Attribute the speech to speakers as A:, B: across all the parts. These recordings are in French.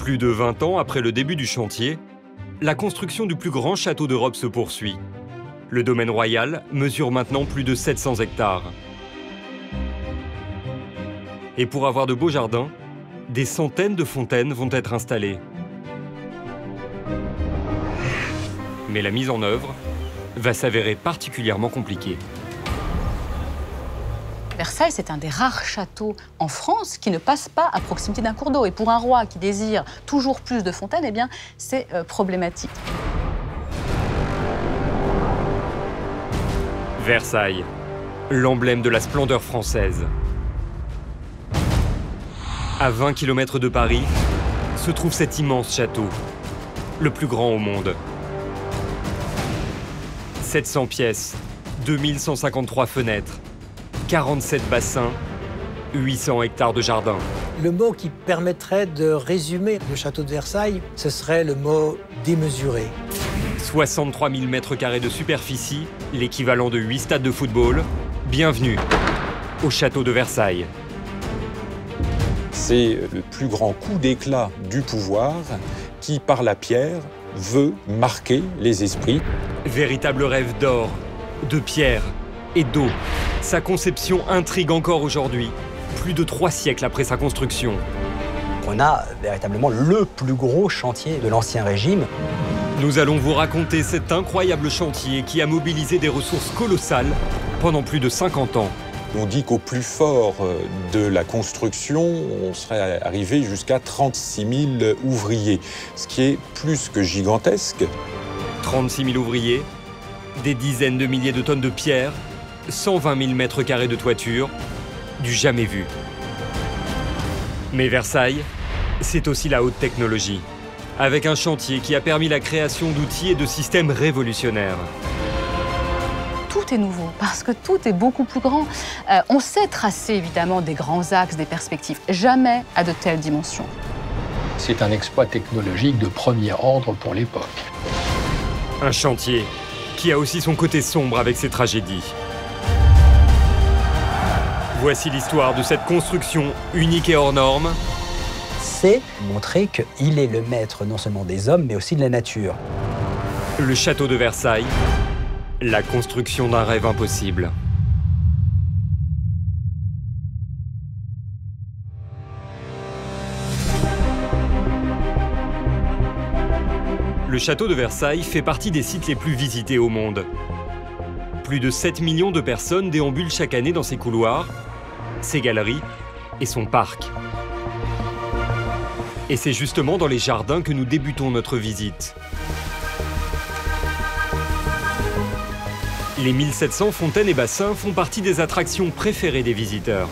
A: Plus de 20 ans après le début du chantier, la construction du plus grand château d'Europe se poursuit. Le domaine royal mesure maintenant plus de 700 hectares. Et pour avoir de beaux jardins, des centaines de fontaines vont être installées. Mais la mise en œuvre va s'avérer particulièrement compliquée.
B: Versailles, c'est un des rares châteaux en France qui ne passe pas à proximité d'un cours d'eau. Et pour un roi qui désire toujours plus de fontaines, eh bien, c'est problématique.
A: Versailles, l'emblème de la splendeur française. À 20 km de Paris, se trouve cet immense château, le plus grand au monde. 700 pièces, 2153 fenêtres, 47 bassins, 800 hectares de jardin.
C: Le mot qui permettrait de résumer le château de Versailles, ce serait le mot démesuré.
A: 63 000 mètres carrés de superficie, l'équivalent de 8 stades de football. Bienvenue au château de Versailles.
D: C'est le plus grand coup d'éclat du pouvoir qui, par la pierre, veut marquer les esprits.
A: Véritable rêve d'or, de pierre et d'eau. Sa conception intrigue encore aujourd'hui, plus de 3 siècles après sa construction.
E: On a véritablement le plus gros chantier de l'Ancien Régime.
A: Nous allons vous raconter cet incroyable chantier qui a mobilisé des ressources colossales pendant plus de 50 ans.
D: On dit qu'au plus fort de la construction, on serait arrivé jusqu'à 36 000 ouvriers, ce qui est plus que gigantesque.
A: 36 000 ouvriers, des dizaines de milliers de tonnes de pierre, 120 000 mètres carrés de toiture, du jamais vu. Mais Versailles, c'est aussi la haute technologie, avec un chantier qui a permis la création d'outils et de systèmes révolutionnaires.
B: Tout est nouveau, parce que tout est beaucoup plus grand. On sait tracer évidemment des grands axes, des perspectives, jamais à de telles dimensions.
F: C'est un exploit technologique de premier ordre pour l'époque.
A: Un chantier qui a aussi son côté sombre avec ses tragédies. Voici l'histoire de cette construction unique et hors norme.
E: C'est montrer qu'il est le maître non seulement des hommes, mais aussi de la nature.
A: Le château de Versailles, la construction d'un rêve impossible. Le château de Versailles fait partie des sites les plus visités au monde. Plus de 7 millions de personnes déambulent chaque année dans ses couloirs, ses galeries et son parc. Et c'est justement dans les jardins que nous débutons notre visite. Les 1700 fontaines et bassins font partie des attractions préférées des visiteurs.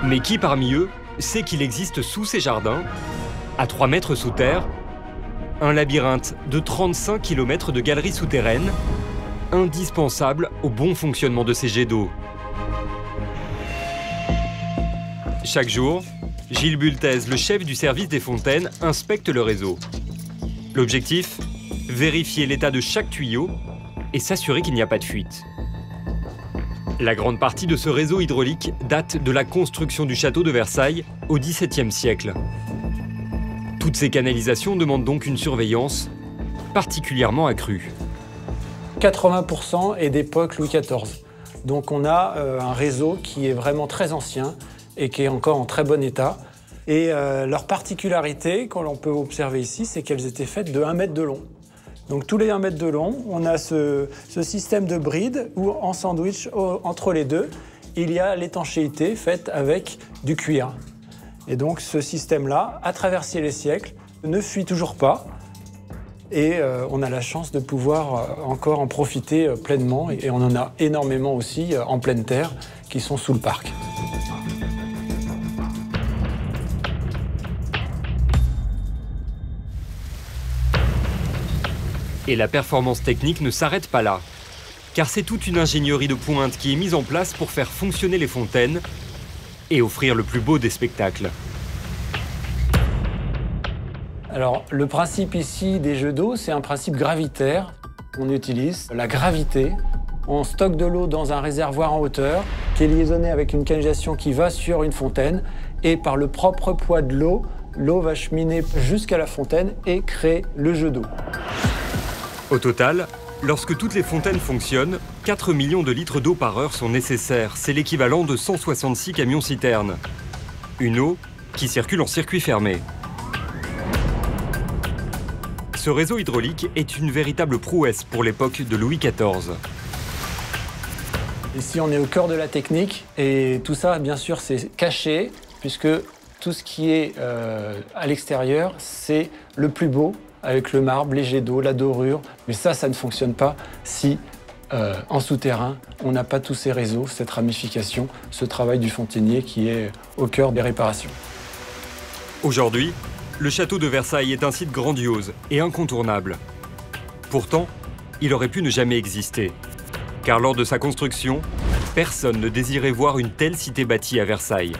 A: Mais qui parmi eux sait qu'il existe sous ces jardins, à 3 mètres sous terre, un labyrinthe de 35 km de galeries souterraines, indispensable au bon fonctionnement de ces jets d'eau. Chaque jour, Gilles Bultez, le chef du service des fontaines, inspecte le réseau. L'objectif ? Vérifier l'état de chaque tuyau et s'assurer qu'il n'y a pas de fuite. La grande partie de ce réseau hydraulique date de la construction du château de Versailles au XVIIe siècle. Toutes ces canalisations demandent donc une surveillance particulièrement accrue.
G: 80% est d'époque Louis XIV. Donc on a un réseau qui est vraiment très ancien et qui est encore en très bon état. Et leur particularité, qu'on l'on peut observer ici, c'est qu'elles étaient faites de 1 mètre de long. Donc tous les 1 mètre de long, on a ce système de bride où en sandwich, entre les deux, il y a l'étanchéité faite avec du cuir. Et donc ce système-là, à traverser les siècles, ne fuit toujours pas. Et on a la chance de pouvoir encore en profiter pleinement. Et on en a énormément aussi en pleine terre qui sont sous le parc.
A: Et la performance technique ne s'arrête pas là, car c'est toute une ingénierie de pointe qui est mise en place pour faire fonctionner les fontaines et offrir le plus beau des spectacles.
G: Alors, le principe ici des jeux d'eau, c'est un principe gravitaire. On utilise la gravité, on stocke de l'eau dans un réservoir en hauteur qui est liaisonné avec une canalisation qui va sur une fontaine. Et par le propre poids de l'eau, l'eau va cheminer jusqu'à la fontaine et créer le jet d'eau.
A: Au total, lorsque toutes les fontaines fonctionnent, 4 millions de litres d'eau par heure sont nécessaires. C'est l'équivalent de 166 camions-citernes. Une eau qui circule en circuit fermé. Ce réseau hydraulique est une véritable prouesse pour l'époque de Louis XIV.
G: Ici, on est au cœur de la technique et tout ça, bien sûr, c'est caché puisque tout ce qui est à l'extérieur, c'est le plus beau avec le marbre, les jets d'eau, la dorure. Mais ça ne fonctionne pas si, en souterrain, on n'a pas tous ces réseaux, cette ramification, ce travail du fontainier qui est au cœur des réparations.
A: Aujourd'hui, le château de Versailles est un site grandiose et incontournable. Pourtant, il aurait pu ne jamais exister. Car lors de sa construction, personne ne désirait voir une telle cité bâtie à Versailles.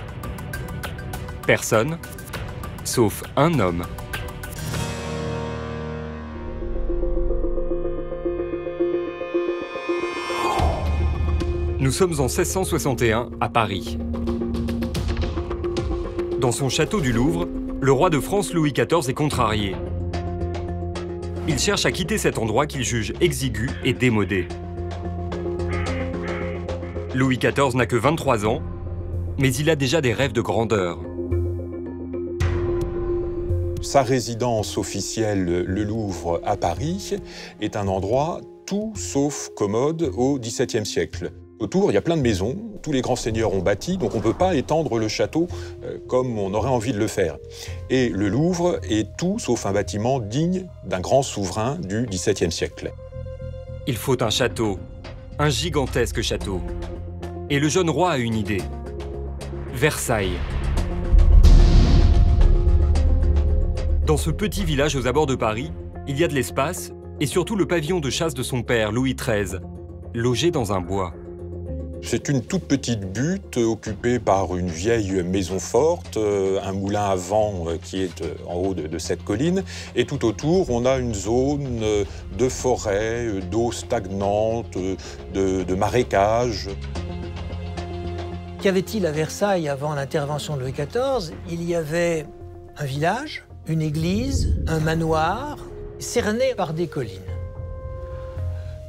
A: Personne, sauf un homme. Nous sommes en 1661 à Paris. Dans son château du Louvre, le roi de France Louis XIV est contrarié. Il cherche à quitter cet endroit qu'il juge exigu et démodé. Louis XIV n'a que 23 ans, mais il a déjà des rêves de grandeur.
D: Sa résidence officielle, le Louvre à Paris, est un endroit tout sauf commode au XVIIe siècle. Autour, il y a plein de maisons, tous les grands seigneurs ont bâti, donc on ne peut pas étendre le château comme on aurait envie de le faire. Et le Louvre est tout sauf un bâtiment digne d'un grand souverain du XVIIe siècle.
A: Il faut un château, un gigantesque château. Et le jeune roi a une idée. Versailles. Dans ce petit village aux abords de Paris, il y a de l'espace et surtout le pavillon de chasse de son père, Louis XIII, logé dans un bois.
D: C'est une toute petite butte occupée par une vieille maison forte, un moulin à vent qui est en haut de cette colline. Et tout autour, on a une zone de forêt, d'eau stagnante, de marécages.
C: Qu'avait-il à Versailles avant l'intervention de Louis XIV? Il y avait un village, une église, un manoir, cerné par des collines.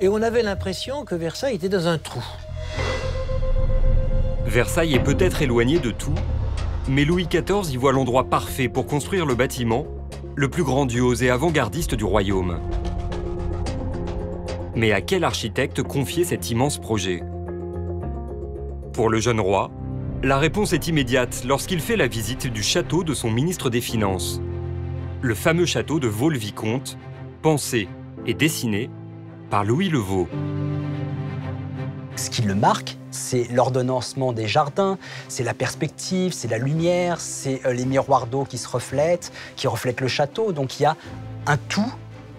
C: Et on avait l'impression que Versailles était dans un trou.
A: Versailles est peut-être éloigné de tout, mais Louis XIV y voit l'endroit parfait pour construire le bâtiment le plus grandiose et avant-gardiste du royaume. Mais à quel architecte confier cet immense projet? Pour le jeune roi, la réponse est immédiate lorsqu'il fait la visite du château de son ministre des Finances. Le fameux château de Vaux-le-Vicomte, pensé et dessiné par Louis le Vau.
E: Ce qui le marque, c'est l'ordonnancement des jardins, c'est la perspective, c'est la lumière, c'est les miroirs d'eau qui reflètent le château. Donc il y a un tout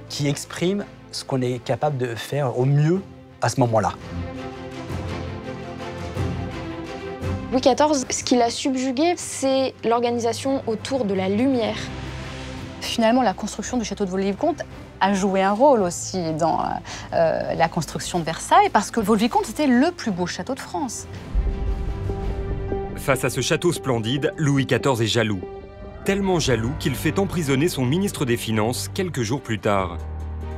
E: qui exprime ce qu'on est capable de faire au mieux à ce moment-là.
H: Louis XIV, ce qui l'a subjugué, c'est l'organisation autour de la lumière.
B: Finalement, la construction du château de Vaux-le-Vicomte a joué un rôle aussi dans la construction de Versailles, parce que Vaux-le-Vicomte était le plus beau château de France.
A: Face à ce château splendide, Louis XIV est jaloux. Tellement jaloux qu'il fait emprisonner son ministre des Finances quelques jours plus tard.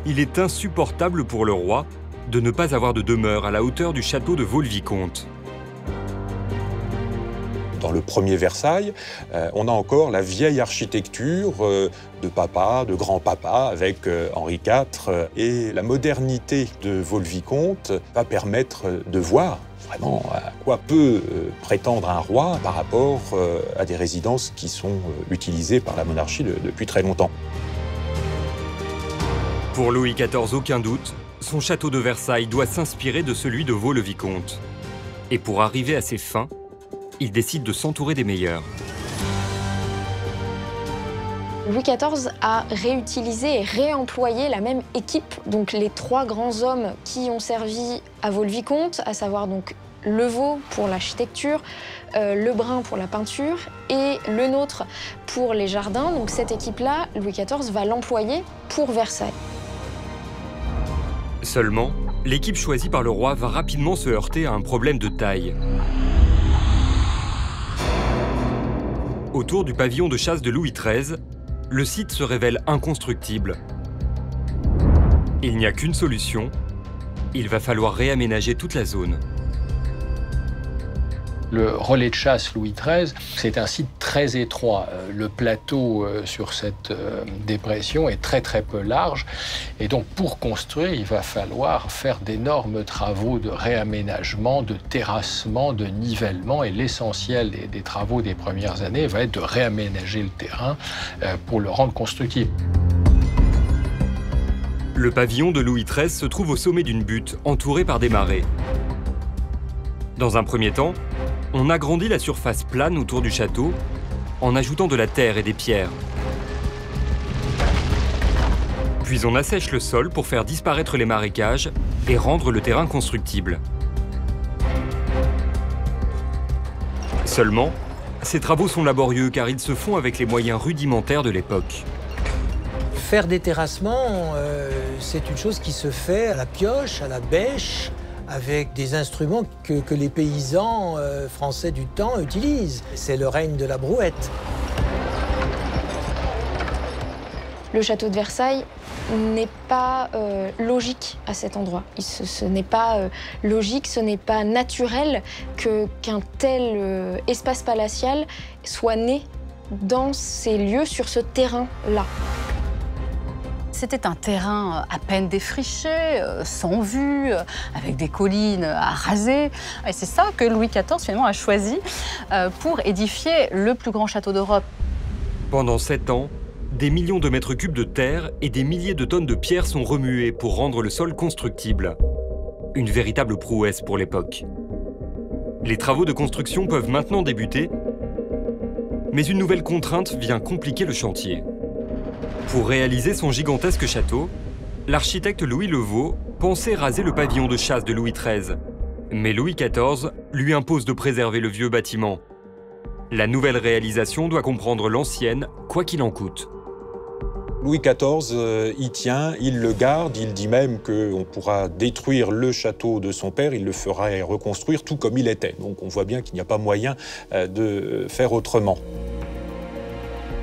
A: Il est insupportable pour le roi de ne pas avoir de demeure à la hauteur du château de Vaux-le-Vicomte.
D: Dans le premier Versailles, on a encore la vieille architecture de papa, de grand-papa, avec Henri IV. Et la modernité de Vaux-le-Vicomte va permettre de voir vraiment à quoi peut prétendre un roi par rapport à des résidences qui sont utilisées par la monarchie depuis très longtemps.
A: Pour Louis XIV, aucun doute, son château de Versailles doit s'inspirer de celui de Vaux-le-Vicomte. Et pour arriver à ses fins, il décide de s'entourer des meilleurs.
H: Louis XIV a réutilisé et réemployé la même équipe, donc les trois grands hommes qui ont servi à Vaux-le-Vicomte, à savoir donc le Vau pour l'architecture, le Brun pour la peinture et le nôtre pour les jardins. Donc cette équipe-là, Louis XIV va l'employer pour Versailles.
A: Seulement, l'équipe choisie par le roi va rapidement se heurter à un problème de taille. Autour du pavillon de chasse de Louis XIII, le site se révèle inconstructible. Il n'y a qu'une solution, il va falloir réaménager toute la zone.
F: Le relais de chasse Louis XIII, c'est un site très étroit. Le plateau sur cette dépression est très peu large. Et donc pour construire, il va falloir faire d'énormes travaux de réaménagement, de terrassement, de nivellement. Et l'essentiel des travaux des premières années va être de réaménager le terrain pour le rendre constructible.
A: Le pavillon de Louis XIII se trouve au sommet d'une butte, entourée par des marais. Dans un premier temps, on agrandit la surface plane autour du château en ajoutant de la terre et des pierres. Puis on assèche le sol pour faire disparaître les marécages et rendre le terrain constructible. Seulement, ces travaux sont laborieux car ils se font avec les moyens rudimentaires de l'époque.
C: Faire des terrassements, c'est une chose qui se fait à la pioche, à la bêche, avec des instruments que les paysans français du temps utilisent. C'est le règne de la brouette.
H: Le château de Versailles n'est pas logique à cet endroit. Ce n'est pas logique, ce n'est pas naturel qu'un tel espace palatial soit né dans ces lieux, sur ce terrain-là.
B: C'était un terrain à peine défriché, sans vue, avec des collines à raser. Et c'est ça que Louis XIV finalement a choisi pour édifier le plus grand château d'Europe.
A: Pendant 7 ans, des millions de mètres cubes de terre et des milliers de tonnes de pierres sont remuées pour rendre le sol constructible. Une véritable prouesse pour l'époque. Les travaux de construction peuvent maintenant débuter, mais une nouvelle contrainte vient compliquer le chantier. Pour réaliser son gigantesque château, l'architecte Louis Levaux pensait raser le pavillon de chasse de Louis XIII. Mais Louis XIV lui impose de préserver le vieux bâtiment. La nouvelle réalisation doit comprendre l'ancienne, quoi qu'il en coûte.
D: Louis XIV y tient, il le garde, il dit même qu'on pourra détruire le château de son père, il le fera reconstruire tout comme il était. Donc on voit bien qu'il n'y a pas moyen de faire autrement.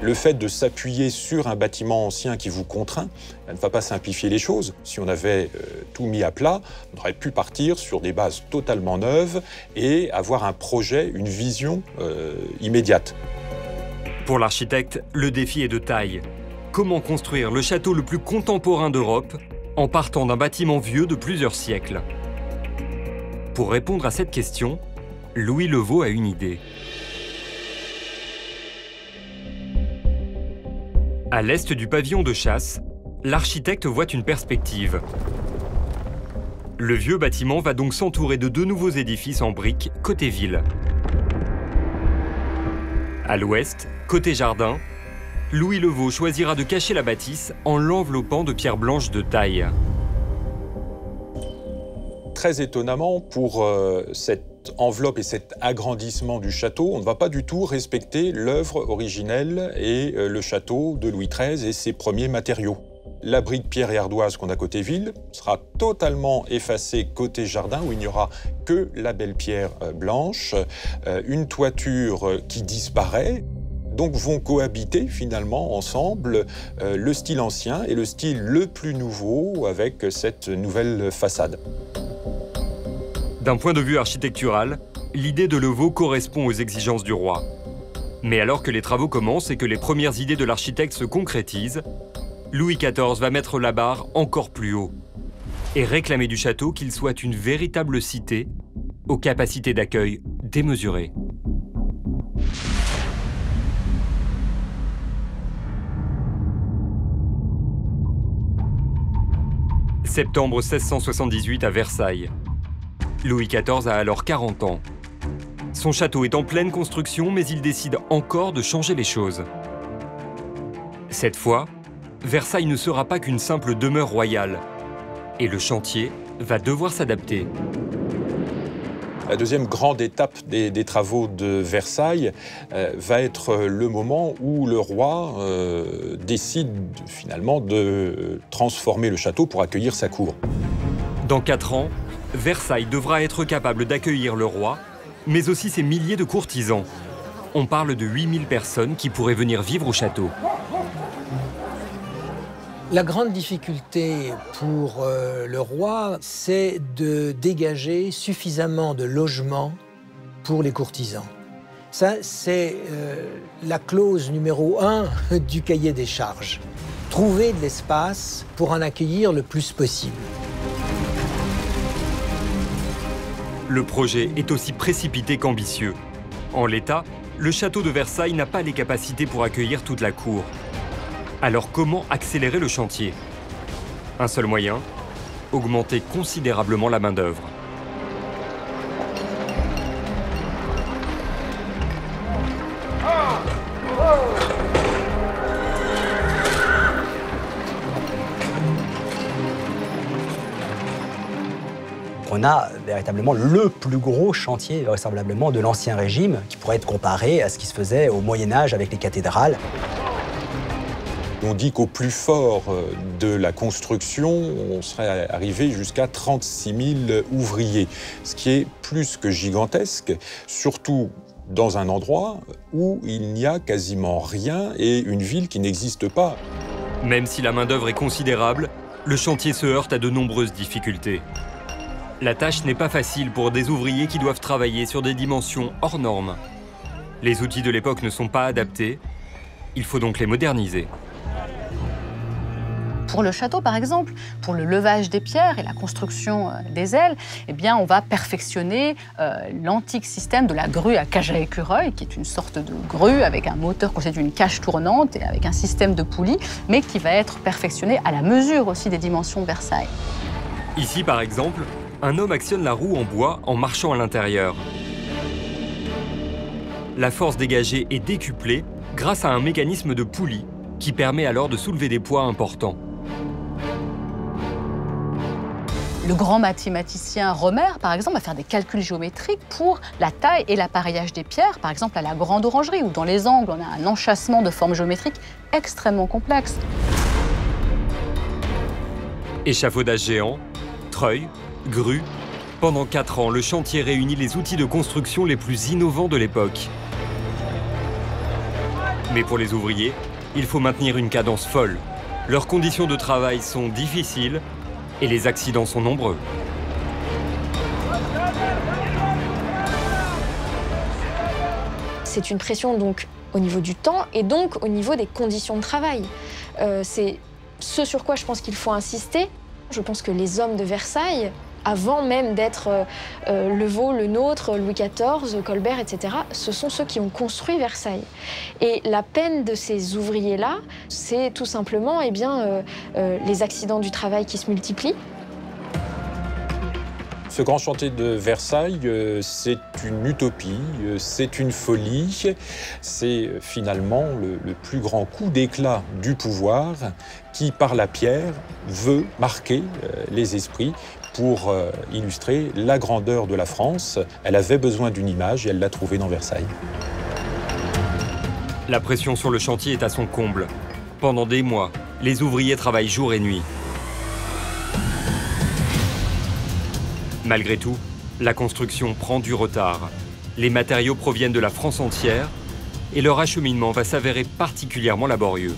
D: Le fait de s'appuyer sur un bâtiment ancien qui vous contraint ne va pas simplifier les choses. Si on avait tout mis à plat, on aurait pu partir sur des bases totalement neuves et avoir un projet, une vision immédiate.
A: Pour l'architecte, le défi est de taille. Comment construire le château le plus contemporain d'Europe en partant d'un bâtiment vieux de plusieurs siècles? Pour répondre à cette question, Louis Levaux a une idée. À l'est du pavillon de chasse, l'architecte voit une perspective. Le vieux bâtiment va donc s'entourer de 2 nouveaux édifices en briques côté ville. À l'ouest, côté jardin, Louis Levaux choisira de cacher la bâtisse en l'enveloppant de pierres blanches de taille.
D: Très étonnamment, pour cette enveloppe et cet agrandissement du château, on ne va pas du tout respecter l'œuvre originelle et le château de Louis XIII et ses premiers matériaux. La brique pierre et ardoise qu'on a côté ville sera totalement effacée côté jardin où il n'y aura que la belle pierre blanche, une toiture qui disparaît. Donc vont cohabiter finalement ensemble le style ancien et le style le plus nouveau avec cette nouvelle façade.
A: D'un point de vue architectural, l'idée de Levaux correspond aux exigences du roi. Mais alors que les travaux commencent et que les premières idées de l'architecte se concrétisent, Louis XIV va mettre la barre encore plus haut et réclamer du château qu'il soit une véritable cité aux capacités d'accueil démesurées. Septembre 1678 à Versailles. Louis XIV a alors 40 ans. Son château est en pleine construction, mais il décide encore de changer les choses. Cette fois, Versailles ne sera pas qu'une simple demeure royale, et le chantier va devoir s'adapter.
D: La deuxième grande étape des travaux de Versailles va être le moment où le roi décide finalement de transformer le château pour accueillir sa cour.
A: Dans 4 ans, Versailles devra être capable d'accueillir le roi, mais aussi ses milliers de courtisans. On parle de 8000 personnes qui pourraient venir vivre au château.
C: La grande difficulté pour le roi, c'est de dégager suffisamment de logements pour les courtisans. Ça, c'est la clause numéro 1 du cahier des charges. Trouver de l'espace pour en accueillir le plus possible.
A: Le projet est aussi précipité qu'ambitieux. En l'état, le château de Versailles n'a pas les capacités pour accueillir toute la cour. Alors comment accélérer le chantier? Un seul moyen, augmenter considérablement la main-d'œuvre.
E: On a véritablement le plus gros chantier vraisemblablement de l'Ancien Régime, qui pourrait être comparé à ce qui se faisait au Moyen-Âge avec les cathédrales.
D: On dit qu'au plus fort de la construction, on serait arrivé jusqu'à 36 000 ouvriers, ce qui est plus que gigantesque, surtout dans un endroit où il n'y a quasiment rien et une ville qui n'existe pas.
A: Même si la main-d'œuvre est considérable, le chantier se heurte à de nombreuses difficultés. La tâche n'est pas facile pour des ouvriers qui doivent travailler sur des dimensions hors normes. Les outils de l'époque ne sont pas adaptés, il faut donc les moderniser.
B: Pour le château, par exemple, pour le levage des pierres et la construction des ailes, eh bien, on va perfectionner l'antique système de la grue à cage à écureuil, qui est une sorte de grue avec un moteur constitué d'une cage tournante et avec un système de poulies, mais qui va être perfectionné à la mesure aussi des dimensions de Versailles.
A: Ici, par exemple, un homme actionne la roue en bois en marchant à l'intérieur. La force dégagée est décuplée grâce à un mécanisme de poulie qui permet alors de soulever des poids importants.
B: Le grand mathématicien Romer, par exemple, va faire des calculs géométriques pour la taille et l'appareillage des pierres, par exemple à la Grande Orangerie, où dans les angles, on a un enchâssement de formes géométriques extrêmement complexe.
A: Échafaudage géant, treuil, grue. Pendant 4 ans, le chantier réunit les outils de construction les plus innovants de l'époque. Mais pour les ouvriers, il faut maintenir une cadence folle. Leurs conditions de travail sont difficiles et les accidents sont nombreux.
H: C'est une pression donc au niveau du temps et donc au niveau des conditions de travail. C'est ce sur quoi je pense qu'il faut insister. Je pense que les hommes de Versailles, avant même d'être Le Vau, Le Nôtre, Louis XIV, Colbert, etc., ce sont ceux qui ont construit Versailles. Et la peine de ces ouvriers-là, c'est tout simplement les accidents du travail qui se multiplient.
D: Ce grand chantier de Versailles, c'est une utopie, c'est une folie. C'est finalement le plus grand coup d'éclat du pouvoir qui, par la pierre, veut marquer les esprits pour illustrer la grandeur de la France. Elle avait besoin d'une image et elle l'a trouvée dans Versailles.
A: La pression sur le chantier est à son comble. Pendant des mois, les ouvriers travaillent jour et nuit. Malgré tout, la construction prend du retard. Les matériaux proviennent de la France entière et leur acheminement va s'avérer particulièrement laborieux.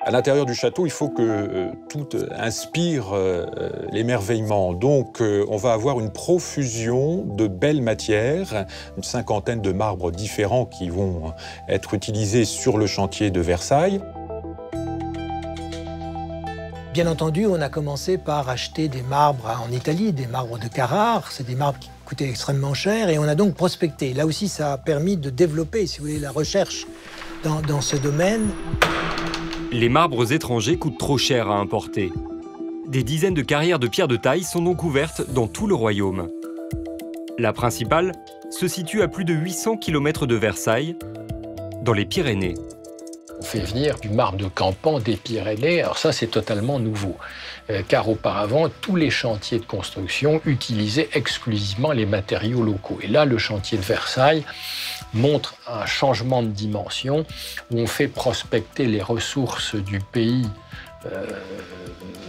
D: À l'intérieur du château, il faut que tout inspire l'émerveillement. Donc, on va avoir une profusion de belles matières, une 50aine de marbres différents qui vont être utilisés sur le chantier de Versailles.
C: Bien entendu, on a commencé par acheter des marbres en Italie, des marbres de Carrare. C'est des marbres qui coûtaient extrêmement cher et on a donc prospecté. Là aussi, ça a permis de développer, si vous voulez, la recherche dans ce domaine.
A: Les marbres étrangers coûtent trop cher à importer. Des dizaines de carrières de pierre de taille sont donc ouvertes dans tout le royaume. La principale se situe à plus de 800 km de Versailles, dans les Pyrénées.
F: On fait venir du marbre de Campan, des Pyrénées. Alors ça, c'est totalement nouveau. Car auparavant, tous les chantiers de construction utilisaient exclusivement les matériaux locaux. Et là, le chantier de Versailles montre un changement de dimension où on fait prospecter les ressources du pays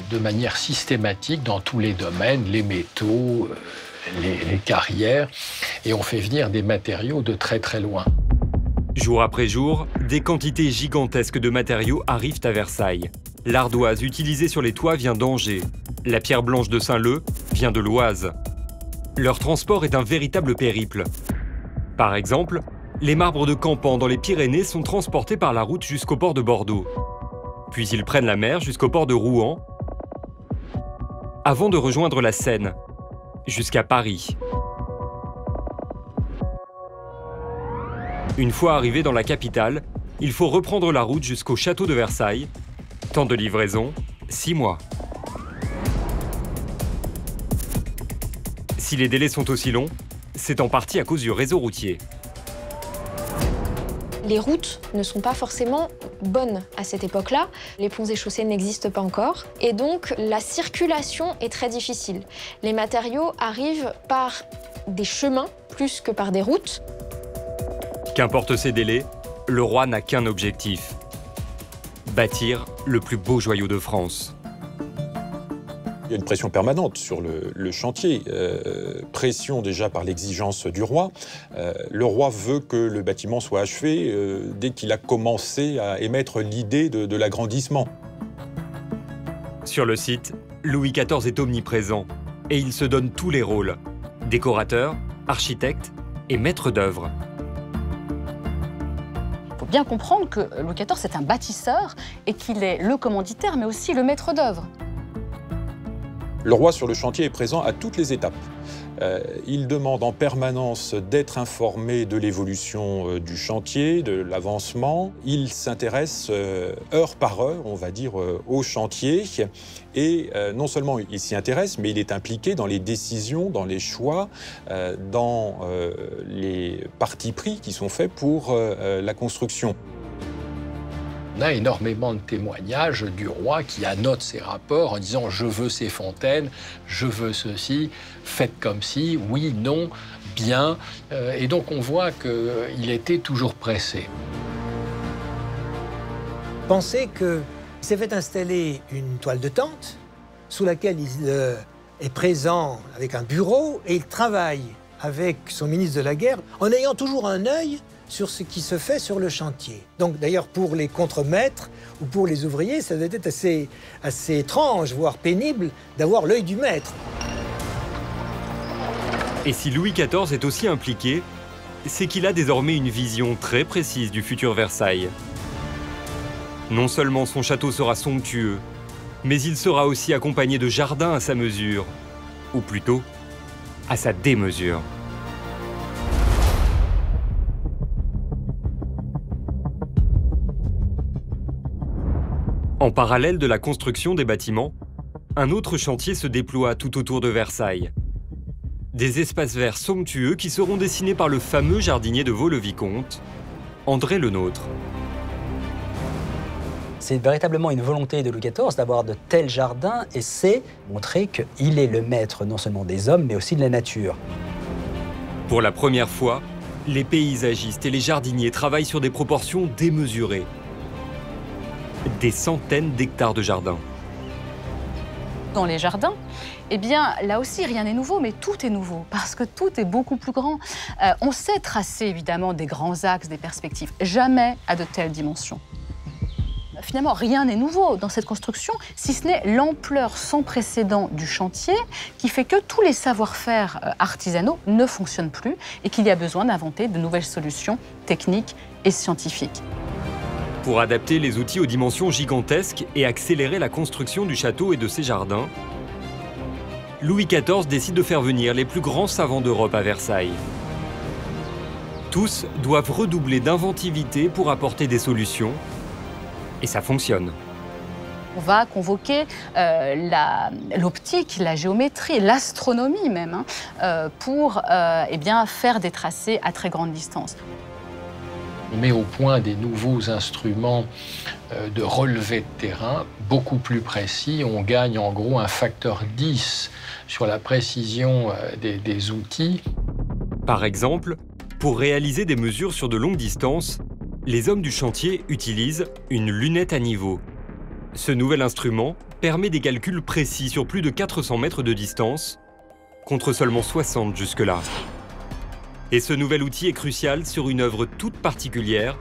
F: de manière systématique dans tous les domaines, les métaux, les carrières, et on fait venir des matériaux de très très loin.
A: Jour après jour, des quantités gigantesques de matériaux arrivent à Versailles. L'ardoise utilisée sur les toits vient d'Angers. La pierre blanche de Saint-Leu vient de l'Oise. Leur transport est un véritable périple. Par exemple, les marbres de Campan dans les Pyrénées sont transportés par la route jusqu'au port de Bordeaux. Puis ils prennent la mer jusqu'au port de Rouen, avant de rejoindre la Seine, jusqu'à Paris. Une fois arrivé dans la capitale, il faut reprendre la route jusqu'au château de Versailles. Temps de livraison, 6 mois. Si les délais sont aussi longs, c'est en partie à cause du réseau routier.
H: Les routes ne sont pas forcément bonnes à cette époque-là. Les ponts et chaussées n'existent pas encore. Et donc, la circulation est très difficile. Les matériaux arrivent par des chemins plus que par des routes.
A: Qu'importe ces délais, le roi n'a qu'un objectif: bâtir le plus beau joyau de France.
D: Il y a une pression permanente sur le chantier, pression déjà par l'exigence du roi. Le roi veut que le bâtiment soit achevé dès qu'il a commencé à émettre l'idée de l'agrandissement.
A: Sur le site, Louis XIV est omniprésent et il se donne tous les rôles: décorateur, architecte et maître d'œuvre.
B: Il faut bien comprendre que Louis XIV est un bâtisseur et qu'il est le commanditaire, mais aussi le maître d'œuvre.
D: Le roi sur le chantier est présent à toutes les étapes. Il demande en permanence d'être informé de l'évolution du chantier, de l'avancement. Il s'intéresse heure par heure, on va dire, au chantier. Et non seulement il s'y intéresse, mais il est impliqué dans les décisions, dans les choix, dans les partis pris qui sont faits pour la construction.
F: On a énormément de témoignages du roi qui annote ses rapports en disant « je veux ces fontaines, je veux ceci, faites comme ci, oui, non, bien ». Et donc on voit qu'il était toujours pressé.
C: Pensez qu'il s'est fait installer une toile de tente sous laquelle il est présent avec un bureau et il travaille avec son ministre de la Guerre en ayant toujours un œil sur ce qui se fait sur le chantier. Donc d'ailleurs pour les contremaîtres ou pour les ouvriers, ça doit être assez étrange, voire pénible, d'avoir l'œil du maître.
A: Et si Louis XIV est aussi impliqué, c'est qu'il a désormais une vision très précise du futur Versailles. Non seulement son château sera somptueux, mais il sera aussi accompagné de jardins à sa mesure, ou plutôt à sa démesure. En parallèle de la construction des bâtiments, un autre chantier se déploie tout autour de Versailles. Des espaces verts somptueux qui seront dessinés par le fameux jardinier de Vaux-le-Vicomte, André Le Nôtre.
E: C'est véritablement une volonté de Louis XIV d'avoir de tels jardins et c'est montrer qu'il est le maître non seulement des hommes mais aussi de la nature.
A: Pour la première fois, les paysagistes et les jardiniers travaillent sur des proportions démesurées. Des centaines d'hectares de jardins.
B: Dans les jardins, eh bien, là aussi, rien n'est nouveau, mais tout est nouveau, parce que tout est beaucoup plus grand. On sait tracer, évidemment, des grands axes, des perspectives, jamais à de telles dimensions. Finalement, rien n'est nouveau dans cette construction, si ce n'est l'ampleur sans précédent du chantier qui fait que tous les savoir-faire artisanaux ne fonctionnent plus et qu'il y a besoin d'inventer de nouvelles solutions techniques et scientifiques.
A: Pour adapter les outils aux dimensions gigantesques et accélérer la construction du château et de ses jardins, Louis XIV décide de faire venir les plus grands savants d'Europe à Versailles. Tous doivent redoubler d'inventivité pour apporter des solutions, et ça fonctionne.
B: On va convoquer l'optique, la géométrie, l'astronomie même, pour eh bien, faire des tracés à très grande distance.
F: On met au point des nouveaux instruments de relevé de terrain beaucoup plus précis. On gagne en gros un facteur 10 sur la précision des outils.
A: Par exemple, pour réaliser des mesures sur de longues distances, les hommes du chantier utilisent une lunette à niveau. Ce nouvel instrument permet des calculs précis sur plus de 400 mètres de distance, contre seulement 60 jusque-là. Et ce nouvel outil est crucial sur une œuvre toute particulière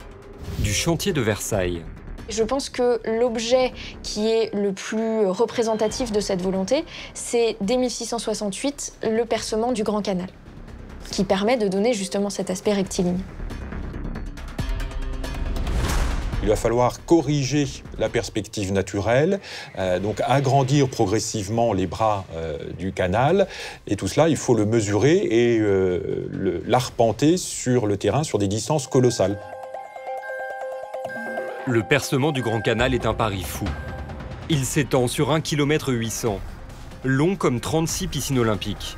A: du chantier de Versailles.
H: Je pense que l'objet qui est le plus représentatif de cette volonté, c'est dès 1668 le percement du Grand Canal, qui permet de donner justement cet aspect rectiligne.
D: Il va falloir corriger la perspective naturelle, donc agrandir progressivement les bras du canal. Et tout cela, il faut le mesurer et l'arpenter sur le terrain sur des distances colossales.
A: Le percement du Grand Canal est un pari fou. Il s'étend sur 1,8 km, long comme 36 piscines olympiques.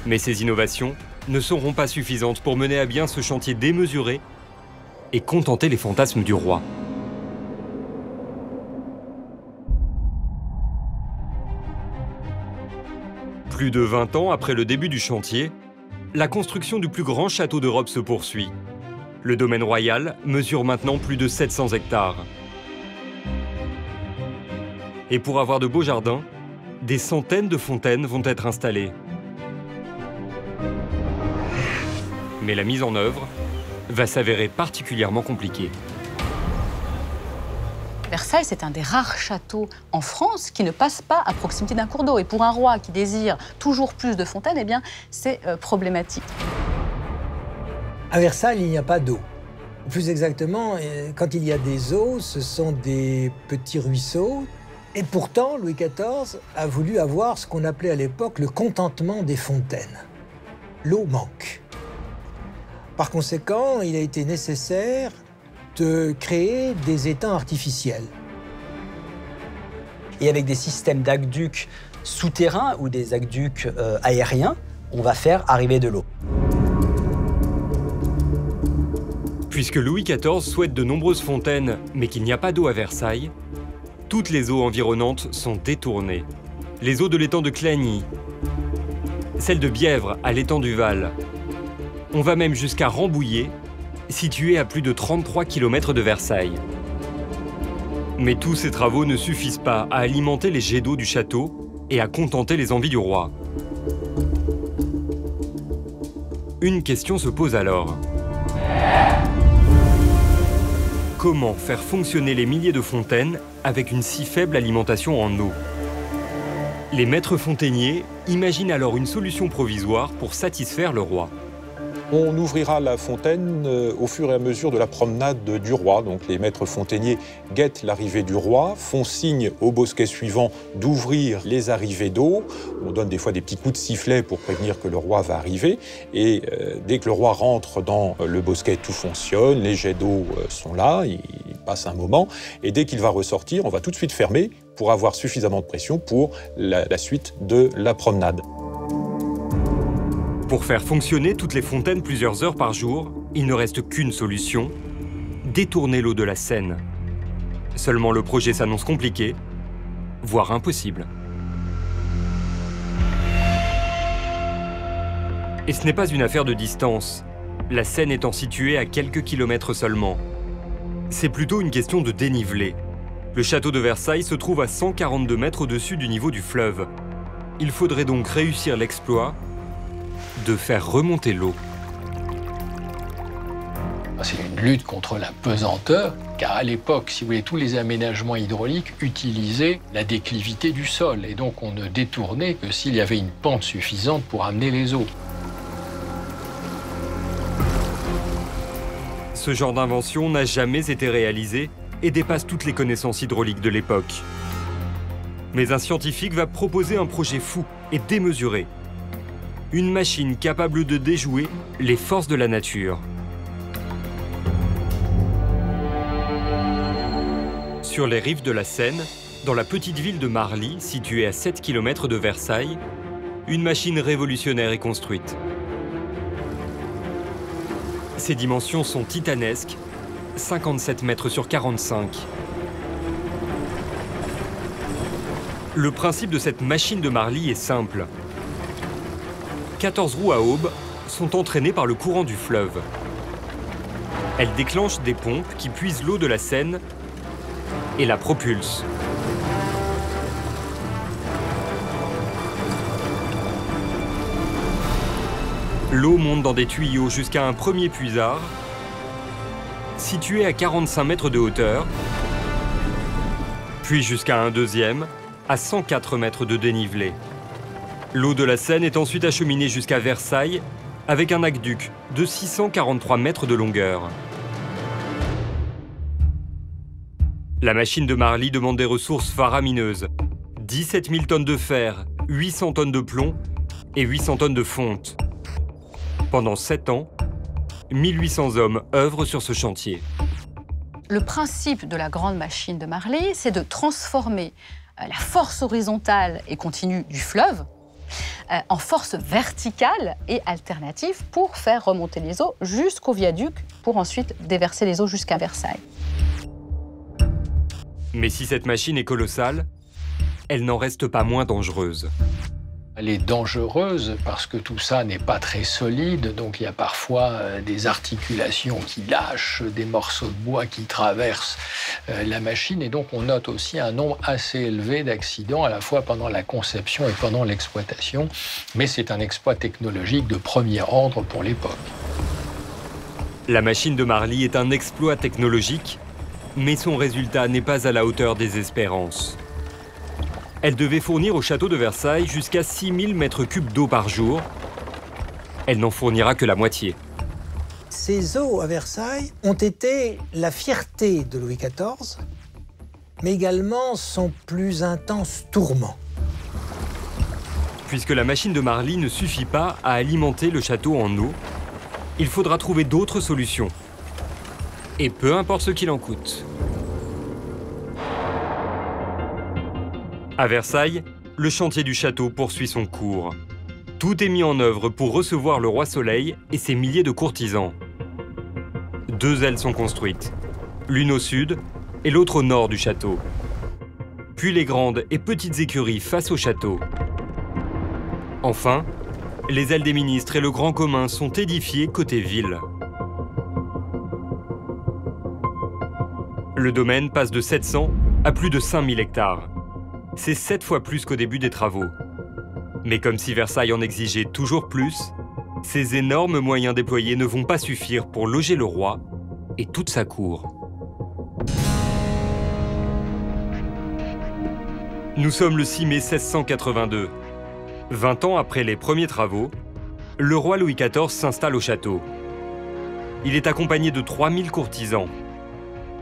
A: Mais ces innovations ne seront pas suffisantes pour mener à bien ce chantier démesuré et contenter les fantasmes du roi. Plus de 20 ans après le début du chantier, la construction du plus grand château d'Europe se poursuit. Le domaine royal mesure maintenant plus de 700 hectares. Et pour avoir de beaux jardins, des centaines de fontaines vont être installées. Mais la mise en œuvre va s'avérer particulièrement compliquée.
B: Versailles, c'est un des rares châteaux en France qui ne passe pas à proximité d'un cours d'eau. Et pour un roi qui désire toujours plus de fontaines, eh bien, c'est problématique.
C: À Versailles, il n'y a pas d'eau. Plus exactement, quand il y a des eaux, ce sont des petits ruisseaux. Et pourtant, Louis XIV a voulu avoir ce qu'on appelait à l'époque le contentement des fontaines. L'eau manque. Par conséquent, il a été nécessaire de créer des étangs artificiels.
E: Et avec des systèmes d'aqueducs souterrains ou des aqueducs aériens, on va faire arriver de l'eau.
A: Puisque Louis XIV souhaite de nombreuses fontaines, mais qu'il n'y a pas d'eau à Versailles, toutes les eaux environnantes sont détournées. Les eaux de l'étang de Clagny, celles de Bièvre à l'étang du Val. On va même jusqu'à Rambouillet, situé à plus de 33 km de Versailles. Mais tous ces travaux ne suffisent pas à alimenter les jets d'eau du château et à contenter les envies du roi. Une question se pose alors. Comment faire fonctionner les milliers de fontaines avec une si faible alimentation en eau? Les maîtres fontainiers imaginent alors une solution provisoire pour satisfaire le roi.
D: On ouvrira la fontaine au fur et à mesure de la promenade du roi. Donc les maîtres fontainiers guettent l'arrivée du roi, font signe au bosquet suivant d'ouvrir les arrivées d'eau. On donne des fois des petits coups de sifflet pour prévenir que le roi va arriver. Et dès que le roi rentre dans le bosquet, tout fonctionne, les jets d'eau sont là, il passe un moment. Et dès qu'il va ressortir, on va tout de suite fermer pour avoir suffisamment de pression pour la suite de la promenade.
A: Pour faire fonctionner toutes les fontaines plusieurs heures par jour, il ne reste qu'une solution, détourner l'eau de la Seine. Seulement le projet s'annonce compliqué, voire impossible. Et ce n'est pas une affaire de distance, la Seine étant située à quelques kilomètres seulement. C'est plutôt une question de dénivelé. Le château de Versailles se trouve à 142 mètres au-dessus du niveau du fleuve. Il faudrait donc réussir l'exploit de faire remonter l'eau.
F: C'est une lutte contre la pesanteur, car à l'époque, si vous voulez, tous les aménagements hydrauliques utilisaient la déclivité du sol, et donc on ne détournait que s'il y avait une pente suffisante pour amener les eaux.
A: Ce genre d'invention n'a jamais été réalisé et dépasse toutes les connaissances hydrauliques de l'époque. Mais un scientifique va proposer un projet fou et démesuré. Une machine capable de déjouer les forces de la nature. Sur les rives de la Seine, dans la petite ville de Marly, située à 7 km de Versailles, une machine révolutionnaire est construite. Ses dimensions sont titanesques, 57 mètres sur 45. Le principe de cette machine de Marly est simple. 14 roues à aubes sont entraînées par le courant du fleuve. Elles déclenchent des pompes qui puisent l'eau de la Seine et la propulsent. L'eau monte dans des tuyaux jusqu'à un premier puisard, situé à 45 mètres de hauteur, puis jusqu'à un deuxième, à 104 mètres de dénivelé. L'eau de la Seine est ensuite acheminée jusqu'à Versailles, avec un aqueduc de 643 mètres de longueur. La machine de Marly demande des ressources faramineuses. 17 000 tonnes de fer, 800 tonnes de plomb et 800 tonnes de fonte. Pendant 7 ans, 1800 hommes œuvrent sur ce chantier.
B: Le principe de la grande machine de Marly, c'est de transformer la force horizontale et continue du fleuve en force verticale et alternative pour faire remonter les eaux jusqu'au viaduc pour ensuite déverser les eaux jusqu'à Versailles.
A: Mais si cette machine est colossale, elle n'en reste pas moins dangereuse.
F: Elle est dangereuse parce que tout ça n'est pas très solide, donc il y a parfois des articulations qui lâchent, des morceaux de bois qui traversent la machine, et donc on note aussi un nombre assez élevé d'accidents, à la fois pendant la conception et pendant l'exploitation, mais c'est un exploit technologique de premier ordre pour l'époque.
A: La machine de Marly est un exploit technologique, mais son résultat n'est pas à la hauteur des espérances. Elle devait fournir au château de Versailles jusqu'à 6000 mètres cubes d'eau par jour. Elle n'en fournira que la moitié.
C: Ces eaux à Versailles ont été la fierté de Louis XIV, mais également son plus intense tourment.
A: Puisque la machine de Marly ne suffit pas à alimenter le château en eau, il faudra trouver d'autres solutions. Et peu importe ce qu'il en coûte. À Versailles, le chantier du château poursuit son cours. Tout est mis en œuvre pour recevoir le roi Soleil et ses milliers de courtisans. 2 ailes sont construites, l'une au sud et l'autre au nord du château. Puis les grandes et petites écuries face au château. Enfin, les ailes des ministres et le grand commun sont édifiées côté ville. Le domaine passe de 700 à plus de 5000 hectares. C'est 7 fois plus qu'au début des travaux. Mais comme si Versailles en exigeait toujours plus, ces énormes moyens déployés ne vont pas suffire pour loger le roi et toute sa cour. Nous sommes le 6 mai 1682. 20 ans après les premiers travaux, le roi Louis XIV s'installe au château. Il est accompagné de 3000 courtisans.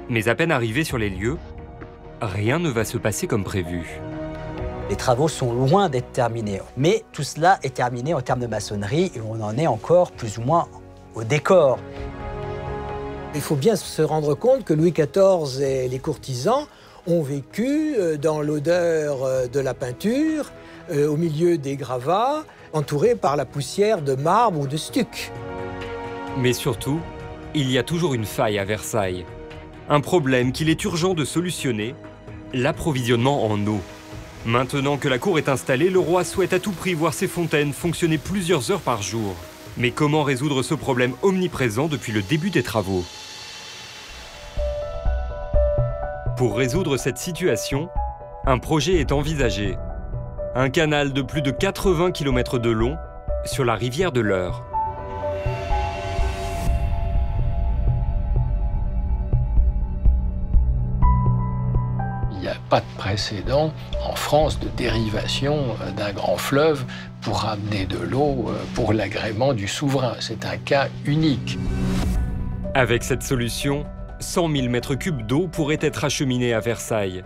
A: Mais à peine arrivé sur les lieux, rien ne va se passer comme prévu.
E: Les travaux sont loin d'être terminés. Mais tout cela est terminé en termes de maçonnerie et on en est encore plus ou moins au décor.
C: Il faut bien se rendre compte que Louis XIV et les courtisans ont vécu dans l'odeur de la peinture, au milieu des gravats, entourés par la poussière de marbre ou de stuc.
A: Mais surtout, il y a toujours une faille à Versailles. Un problème qu'il est urgent de solutionner, l'approvisionnement en eau. Maintenant que la cour est installée, le roi souhaite à tout prix voir ses fontaines fonctionner plusieurs heures par jour. Mais comment résoudre ce problème omniprésent depuis le début des travaux? Pour résoudre cette situation, un projet est envisagé. Un canal de plus de 80 km de long sur la rivière de l'Eure.
F: Il n'y a pas de précédent en France de dérivation d'un grand fleuve pour ramener de l'eau pour l'agrément du souverain. C'est un cas unique.
A: Avec cette solution, 100 000 mètres cubes d'eau pourraient être acheminés à Versailles.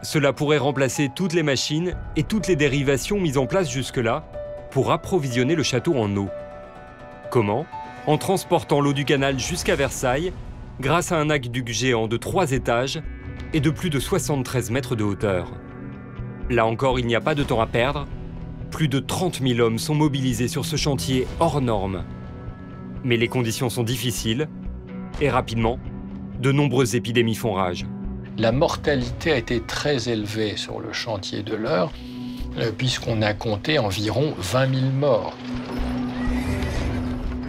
A: Cela pourrait remplacer toutes les machines et toutes les dérivations mises en place jusque-là pour approvisionner le château en eau. Comment? En transportant l'eau du canal jusqu'à Versailles grâce à un aqueduc géant de 3 étages et de plus de 73 mètres de hauteur. Là encore, il n'y a pas de temps à perdre. Plus de 30 000 hommes sont mobilisés sur ce chantier hors norme. Mais les conditions sont difficiles et rapidement, de nombreuses épidémies font rage.
F: La mortalité a été très élevée sur le chantier de l'Eure, puisqu'on a compté environ 20 000 morts.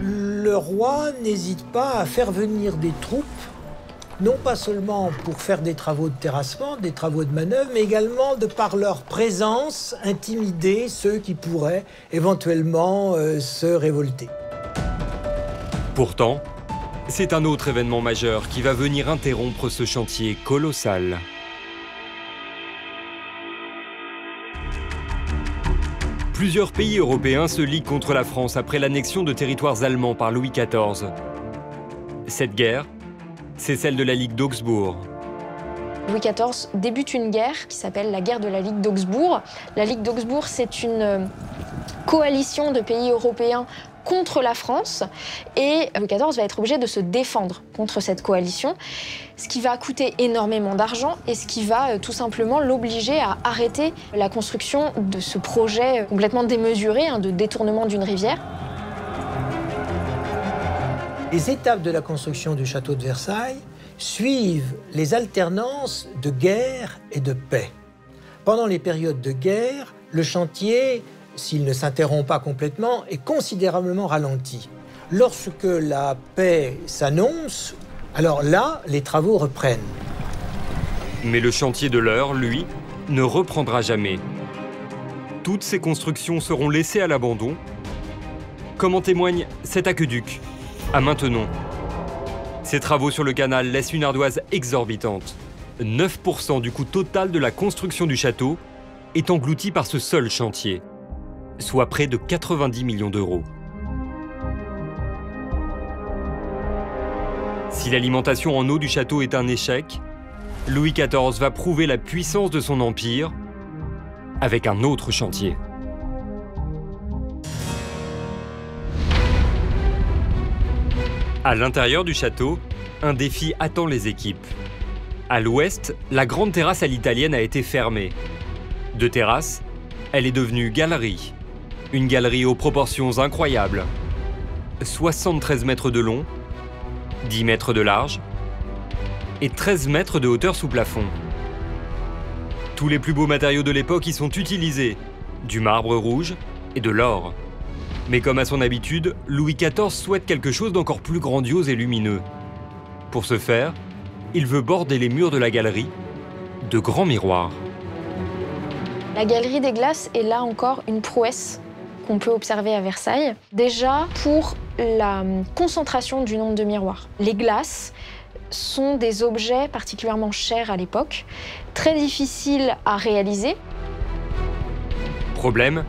C: Le roi n'hésite pas à faire venir des troupes, non pas seulement pour faire des travaux de terrassement, des travaux de manœuvre, mais également de par leur présence, intimider ceux qui pourraient éventuellement se révolter.
A: Pourtant, c'est un autre événement majeur qui va venir interrompre ce chantier colossal. Plusieurs pays européens se liguent contre la France après l'annexion de territoires allemands par Louis XIV. Cette guerre, c'est celle de la Ligue d'Augsbourg.
H: Louis XIV débute une guerre qui s'appelle la guerre de la Ligue d'Augsbourg. La Ligue d'Augsbourg, c'est une coalition de pays européens contre la France, et Louis XIV va être obligé de se défendre contre cette coalition, ce qui va coûter énormément d'argent et ce qui va tout simplement l'obliger à arrêter la construction de ce projet complètement démesuré, de détournement d'une rivière.
C: Les étapes de la construction du château de Versailles suivent les alternances de guerre et de paix. Pendant les périodes de guerre, le chantier, s'il ne s'interrompt pas complètement, est considérablement ralenti. Lorsque la paix s'annonce, alors là, les travaux reprennent.
A: Mais le chantier de l'Eure, lui, ne reprendra jamais. Toutes ces constructions seront laissées à l'abandon, comme en témoigne cet aqueduc, à Maintenon. Ces travaux sur le canal laissent une ardoise exorbitante. 9% du coût total de la construction du château est englouti par ce seul chantier, soit près de 90 millions d'euros. Si l'alimentation en eau du château est un échec, Louis XIV va prouver la puissance de son empire avec un autre chantier. À l'intérieur du château, un défi attend les équipes. À l'ouest, la grande terrasse à l'italienne a été fermée. De terrasse, elle est devenue galerie. Une galerie aux proportions incroyables. 73 mètres de long, 10 mètres de large et 13 mètres de hauteur sous plafond. Tous les plus beaux matériaux de l'époque y sont utilisés, du marbre rouge et de l'or. Mais comme à son habitude, Louis XIV souhaite quelque chose d'encore plus grandiose et lumineux. Pour ce faire, il veut border les murs de la galerie de grands miroirs.
H: La galerie des glaces est là encore une prouesse qu'on peut observer à Versailles. Déjà pour la concentration du nombre de miroirs. Les glaces sont des objets particulièrement chers à l'époque, très difficiles à réaliser.
A: Problème,